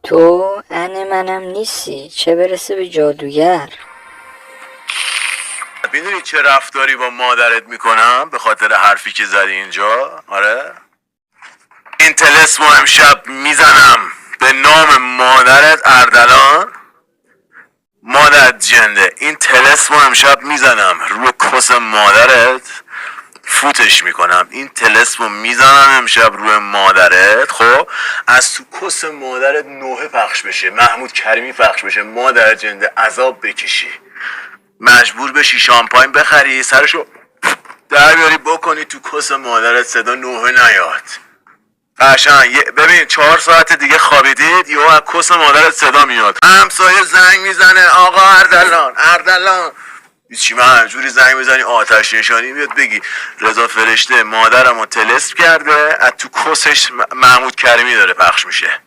تو ان منم نیستی، چه برسه به جادوگر. میدونی چه رفتاری با مادرت میکنم به خاطر حرفی که زدی اینجا؟ آره این طلسمو امشب میزنم به نام مادرت اردلان. مادر جنده، این طلسمو امشب میزنم روی کس مادرت، فوتش میکنم. این طلسمو میزنم امشب روی مادرت، خب از تو کس مادرت نوحه پخش بشه، محمود کریمی پخش بشه، مادر جنده عذاب بکشی، مجبور بشی شامپاین بخری، سرشو در بیاری بکنی تو کس مادرت، صدا نوحه نیاد. قشنگ ببین 4 ساعت دیگه خوابیدید یهو از کس مادرت صدا میاد، همسایه زنگ میزنه آقا اردلان چی، من جوری زنگ میزنی آتش نشانی بیاد بگی رضا فرشته مادرمو طلسم کرده، از تو کسش محمود کریمی داره پخش میشه.